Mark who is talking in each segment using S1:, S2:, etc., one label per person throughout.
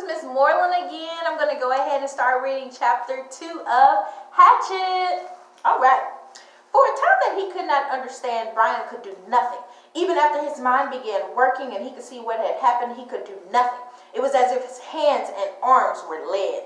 S1: Miss Moreland again. I'm going to go ahead and start reading chapter 2 of Hatchet. All right. For a time that he could not understand, Brian could do nothing. Even after his mind began working and he could see what had happened, he could do nothing. It was as if his hands and arms were lead.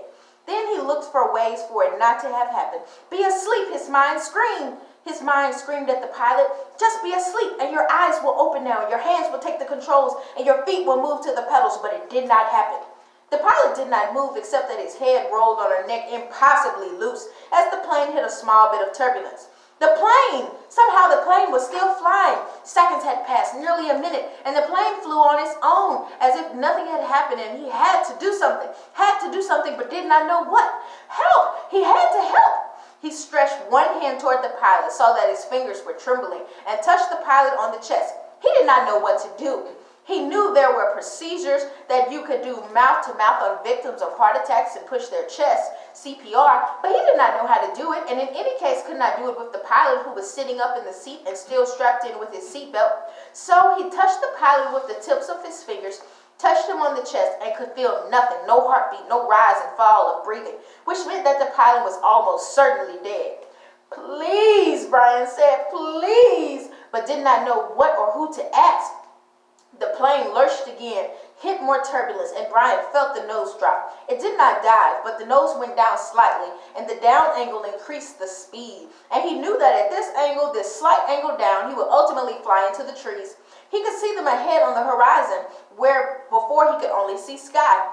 S1: Then he looked for ways for it not to have happened. Be asleep, his mind screamed. His mind screamed at the pilot, just be asleep and your eyes will open now, and your hands will take the controls and your feet will move to the pedals, but it did not happen. The pilot did not move except that his head rolled on her neck impossibly loose as the plane hit a small bit of turbulence. Somehow the plane was still flying. Seconds had passed, nearly a minute, and the plane flew on its own as if nothing had happened, and he had to do something, but did not know what. Help! He had to help. He stretched one hand toward the pilot, saw that his fingers were trembling, and touched the pilot on the chest. He did not know what to do. He knew there were procedures that you could do mouth-to-mouth on victims of heart attacks and push their chest, CPR, but he did not know how to do it, and in any case could not do it with the pilot who was sitting up in the seat and still strapped in with his seatbelt. So he touched the pilot with the tips of his fingers, touched him on the chest, and could feel nothing, no heartbeat, no rise and fall of breathing, which meant that the pilot was almost certainly dead. Please, Brian said, please, but did not know what or who to ask. The plane lurched again, hit more turbulence, and Brian felt the nose drop. It did not dive, but the nose went down slightly, and the down angle increased the speed. And he knew that at this angle, this slight angle down, he would ultimately fly into the trees. He could see them ahead on the horizon, where before he could only see sky.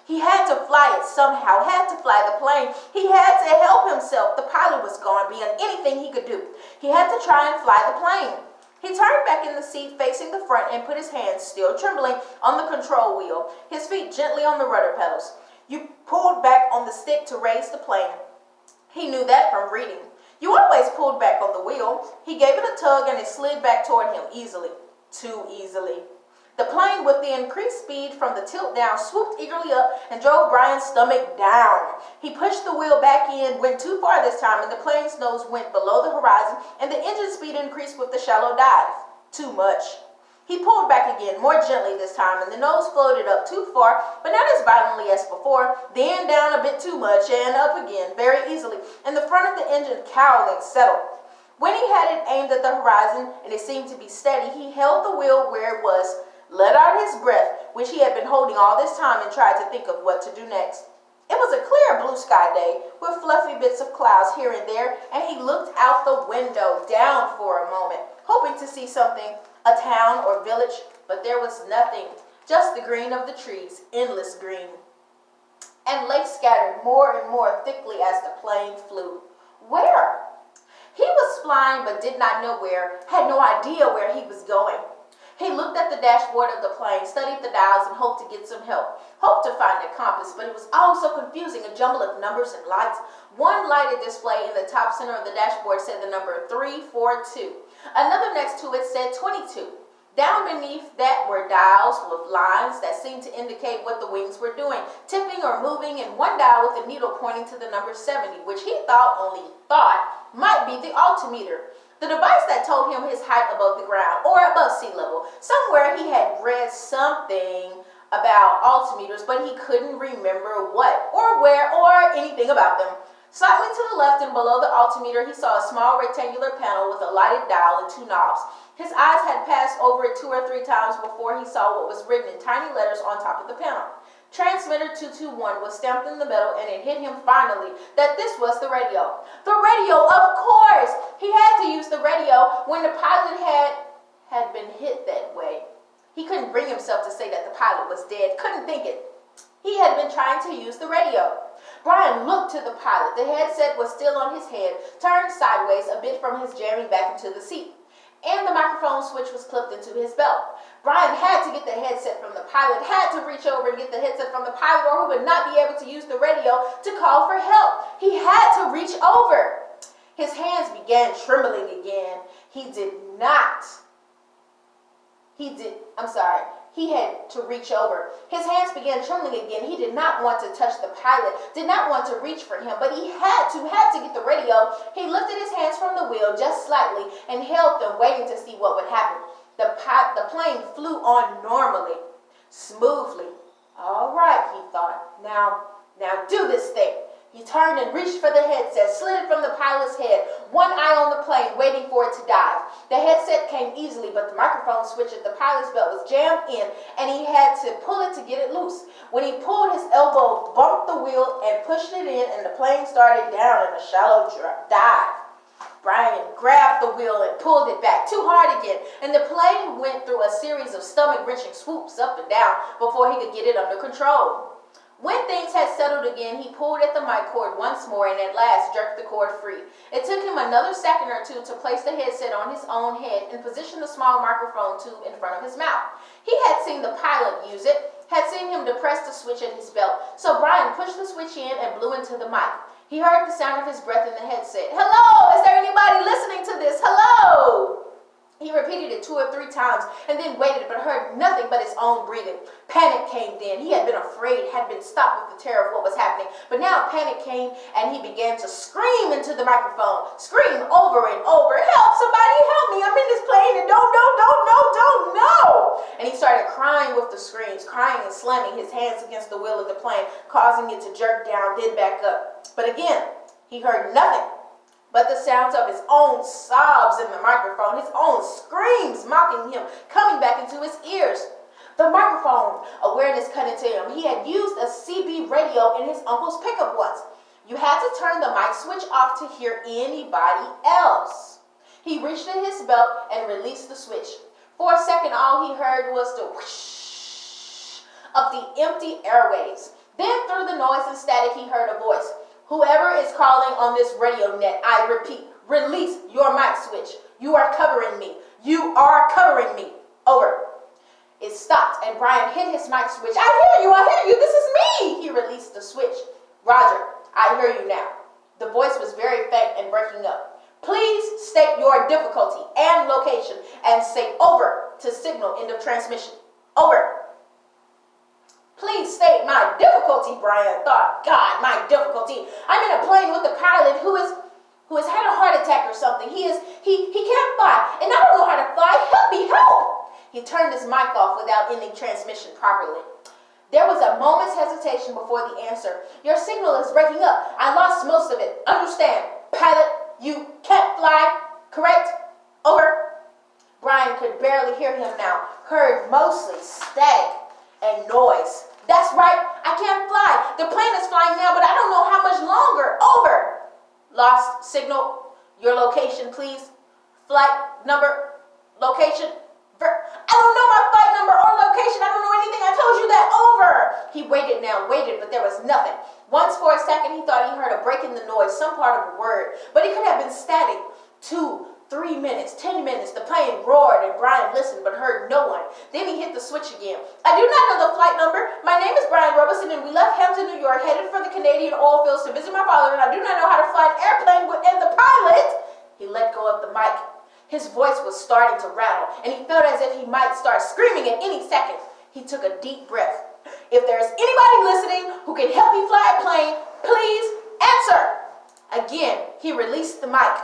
S1: He had to fly it somehow, had to fly the plane. He had to help himself. The pilot was gone beyond anything he could do. He had to try and fly the plane. He turned back in the seat facing the front and put his hands, still trembling, on the control wheel, his feet gently on the rudder pedals. You pulled back on the stick to raise the plane. He knew that from reading. You always pulled back on the wheel. He gave it a tug and it slid back toward him easily. Too easily. The plane, with the increased speed from the tilt down, swooped eagerly up and drove Brian's stomach down. He pushed the wheel back in, went too far this time, and the plane's nose went below the horizon, and the engine speed increased with the shallow dive. Too much. He pulled back again, more gently this time, and the nose floated up too far, but not as violently as before, then down a bit too much, and up again, very easily, and the front of the engine cowling settled. When he had it aimed at the horizon, and it seemed to be steady, he held the wheel where it was, let out his breath, which he had been holding all this time, and tried to think of what to do next. It was a clear blue sky day, with fluffy bits of clouds here and there, and he looked out the window, down for a moment, hoping to see something, a town or village, but there was nothing, just the green of the trees, endless green. And lay scattered more and more thickly as the plane flew. Where? He was flying but did not know where, had no idea where he was going. He looked at the dashboard of the plane, studied the dials, and hoped to get some help. Hoped to find a compass, but it was all so confusing, a jumble of numbers and lights. One lighted display in the top center of the dashboard said the number 342. Another next to it said 22. Down beneath that were dials with lines that seemed to indicate what the wings were doing, tipping or moving, and one dial with a needle pointing to the number 70, which he only thought might be the altimeter. The device that told him his height above the ground, or above sea level. Somewhere he had read something about altimeters, but he couldn't remember what, or where, or anything about them. Slightly to the left and below the altimeter, he saw a small rectangular panel with a lighted dial and two knobs. His eyes had passed over it 2 or 3 times before he saw what was written in tiny letters on top of the panel. Transmitter 221 was stamped in the metal, and it hit him finally that this was the radio. The radio, of course! He had to use the radio when the pilot had been hit that way. He couldn't bring himself to say that the pilot was dead, couldn't think it. He had been trying to use the radio. Brian looked to the pilot. The headset was still on his head, turned sideways a bit from his jamming back into the seat, and the microphone switch was clipped into his belt. Brian had to get the headset from the pilot, had to reach over and get the headset from the pilot, or he would not be able to use the radio to call for help. He had to reach over. His hands began trembling again. He had to reach over. His hands began trembling again. He did not want to touch the pilot, did not want to reach for him, but he had to get the radio. He lifted his hands from the wheel just slightly and held them, waiting to see what would happen. The plane flew on normally, smoothly. All right, he thought. Now do this thing. He turned and reached for the headset, slid it from the pilot's head, one eye on the plane, waiting for it to dive. The headset came easily, but the microphone switch at the pilot's belt was jammed in, and he had to pull it to get it loose. When he pulled, his elbow bumped the wheel and pushed it in, and the plane started down in a shallow dive. Brian grabbed the wheel and pulled it back too hard again, and the plane went through a series of stomach-wrenching swoops up and down before he could get it under control. When things had settled again, he pulled at the mic cord once more and at last jerked the cord free. It took him another second or two to place the headset on his own head and position the small microphone tube in front of his mouth. He had seen the pilot use it, had seen him depress the switch at his belt, so Brian pushed the switch in and blew into the mic. He heard the sound of his breath in the headset. "Hello, is there anybody listening to this? Hello?" He repeated it 2 or 3 times and then waited but heard nothing but his own breathing. Panic came then. He had been afraid, had been stopped with the terror of what was happening. But now panic came and he began to scream into the microphone. Scream over and over, "Help, somebody help me. I'm in this plane and don't know." And he started crying with the screams, crying and slamming his hands against the wheel of the plane, causing it to jerk down, then back up. But again, he heard nothing but the sounds of his own sobs in the microphone, his own screams mocking him, coming back into his ears. The microphone awareness cut into him. He had used a CB radio in his uncle's pickup once. You had to turn the mic switch off to hear anybody else. He reached in his belt and released the switch. For a second, all he heard was the whoosh of the empty airwaves. Then through the noise and static, he heard a voice. "Whoever is calling on this radio net, I repeat, release your mic switch. You are covering me. You are covering me. Over." It stopped and Brian hit his mic switch. I hear you. This is me." He released the switch. "Roger, I hear you now." The voice was very faint and breaking up. "Please state your difficulty and location and say over to signal end of transmission. Over." "Please state my difficulty," Brian thought. "God, my difficulty. I'm in a plane with a pilot who has had a heart attack or something. He can't fly, and I don't know how to fly. Help me, help." He turned his mic off without ending transmission properly. There was a moment's hesitation before the answer. "Your signal is breaking up. I lost most of it. Understand? Pilot, you can't fly, correct? Over." Brian could barely hear him now, heard mostly static and noise. "That's right, I can't fly. The plane is flying now, but I don't know how much longer. Over." "Lost signal. Your location, please. Flight number, location. I don't know my flight number or location. I don't know anything. I told you that. Over." He waited, but there was nothing. Once for a second, he thought he heard a break in the noise, some part of a word, but it could have been static. 2, 3 minutes, 10 minutes, the plane roared and Brian listened but heard no one. Then he hit the switch again. "I do not know the flight number. My name is Brian Robeson and we left Hampton, New York, headed for the Canadian oil fields to visit my father, and I do not know how to fly an airplane and the pilot." He let go of the mic. His voice was starting to rattle and he felt as if he might start screaming at any second. He took a deep breath. "If there's anybody listening who can help me fly a plane, please answer." Again, he released the mic.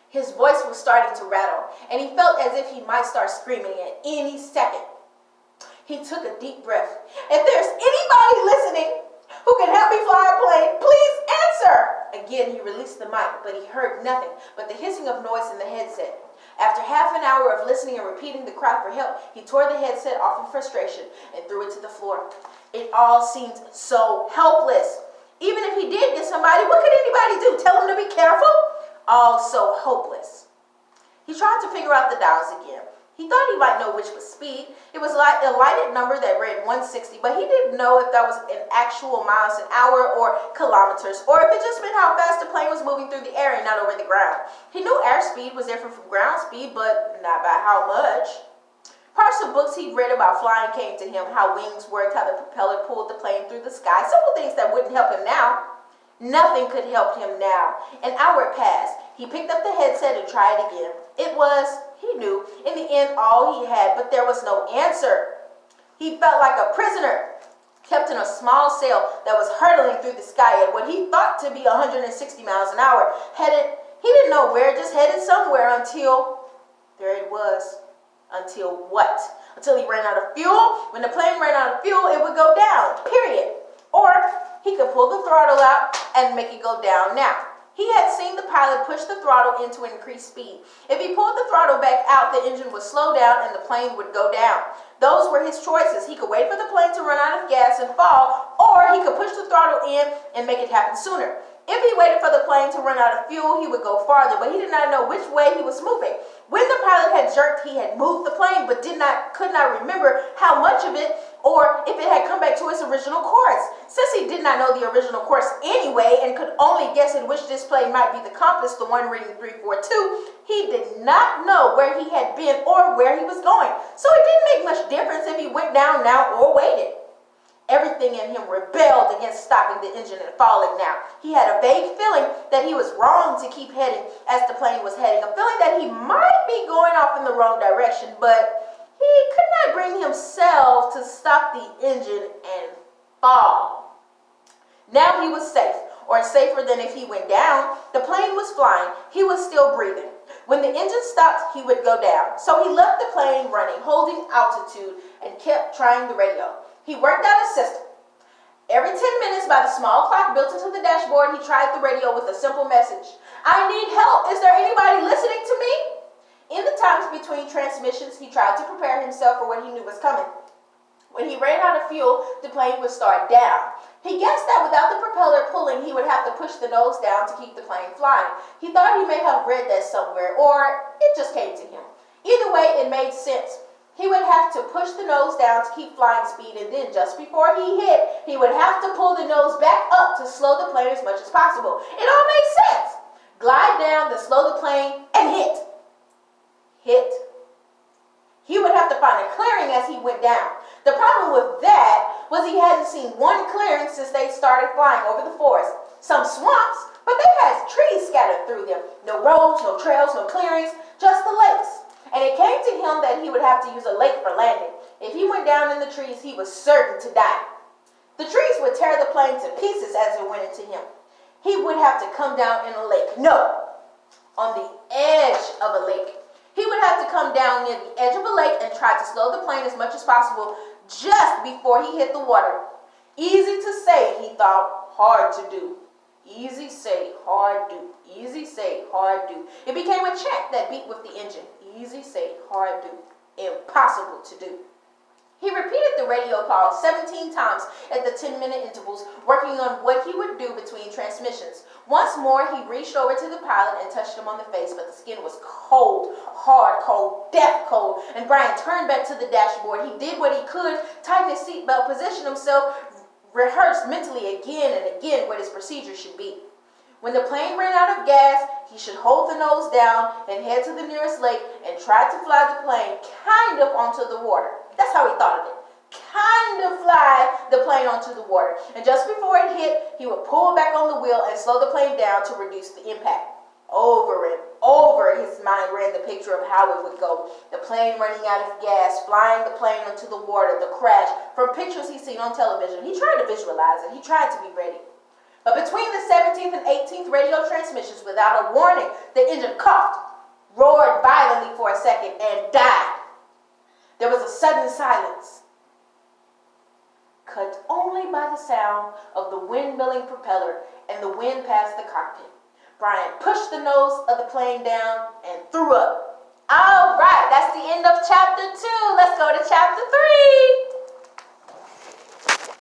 S1: His voice was starting to rattle, and he felt as if he might start screaming at any second. He took a deep breath. "If there's anybody listening who can help me fly a plane, please answer." Again, he released the mic, but he heard nothing but the hissing of noise in the headset. After half an hour of listening and repeating the cry for help, he tore the headset off in frustration and threw it to the floor. It all seemed so helpless. Even if he did get somebody, what could anybody do? Tell him to be careful? All so hopeless. He tried to figure out the dials again. He thought he might know which was speed. It was like a lighted number that read 160, but he didn't know if that was in actual miles an hour or kilometers, or if it just meant how fast the plane was moving through the air and not over the ground. He knew airspeed was different from ground speed, but not by how much. Parts of books he'd read about flying came to him, how wings worked, how the propeller pulled the plane through the sky, simple things that wouldn't help him now. Nothing could help him now. An hour passed. He picked up the headset and tried again. It was, he knew, in the end all he had, but there was no answer. He felt like a prisoner, kept in a small cell that was hurtling through the sky at what he thought to be 160 miles an hour. He didn't know where, just headed somewhere until, there it was. Until what? Until he ran out of fuel. When the plane ran out of fuel, it would go down, period. Or he could pull the throttle out and make it go down now. He had seen the pilot push the throttle into increased speed. If he pulled the throttle back out, the engine would slow down and the plane would go down. Those were his choices. He could wait for the plane to run out of gas and fall, or he could push the throttle in and make it happen sooner. If he waited for the plane to run out of fuel, he would go farther, but he did not know which way he was moving. When the pilot had jerked, he had moved the plane, but could not remember how much of it or if it had come back to its original course. Since he did not know the original course anyway and could only guess in which this plane might be the compass, the one reading 342, he did not know where he had been or where he was going. So it didn't make much difference if he went down now or waited. Everything in him rebelled against stopping the engine and falling now. He had a vague feeling that he was wrong to keep heading as the plane was heading, a feeling that he might be going off in the wrong direction, but he could not bring himself to stop the engine and fall. Now he was safe, or safer than if he went down. The plane was flying. He was still breathing. When the engine stopped, he would go down. So he left the plane running, holding altitude, and kept trying the radio. He worked out a system. Every 10 minutes, by the small clock built into the dashboard, he tried the radio with a simple message. I need help. Is there anybody listening to me? In the times between transmissions, he tried to prepare himself for what he knew was coming. When he ran out of fuel, the plane would start down. He guessed that without the propeller pulling, he would have to push the nose down to keep the plane flying. He thought he may have read that somewhere, or it just came to him. Either way, it made sense. He would have to push the nose down to keep flying speed, and then just before he hit, he would have to pull the nose back up to slow the plane as much as possible. It all makes sense. Glide down, then slow the plane, and hit. Hit. He would have to find a clearing as he went down. The problem with that was he hadn't seen one clearing since they started flying over the forest. Some swamps, but they had trees scattered through them. No roads, no trails, no clearings, just the lakes. And it came to him that he would have to use a lake for landing. If he went down in the trees, he was certain to die. The trees would tear the plane to pieces as it went into him. He would have to come down in a lake. No, on the edge of a lake. He would have to come down near the edge of a lake and try to slow the plane as much as possible just before he hit the water. Easy to say, he thought, hard to do. Easy say, hard do. Easy say, hard do. It became a chant that beat with the engine. Easy say, hard do. Impossible to do. He repeated the radio call 17 times at the 10-minute intervals, working on what he would do between transmissions. Once more, he reached over to the pilot and touched him on the face, but the skin was cold, hard cold, death cold, and Brian turned back to the dashboard. He did what he could, tightened his seatbelt, positioned himself, rehearsed mentally again and again what his procedure should be. When the plane ran out of gas, he should hold the nose down and head to the nearest lake and try to fly the plane kind of onto the water. That's how he thought of it. Kind of fly the plane onto the water. And just before it hit, he would pull back on the wheel and slow the plane down to reduce the impact. Over and over his mind ran the picture of how it would go. The plane running out of gas, flying the plane into the water, the crash, from pictures he'd seen on television. He tried to visualize it. He tried to be ready. But between the 17th and 18th radio transmissions, without a warning, the engine coughed, roared violently for a second, and died. There was a sudden silence, cut only by the sound of the windmilling propeller and the wind past the cockpit. Brian pushed the nose of the plane down and threw up. All right, that's the end of chapter 2. Let's go to chapter 3.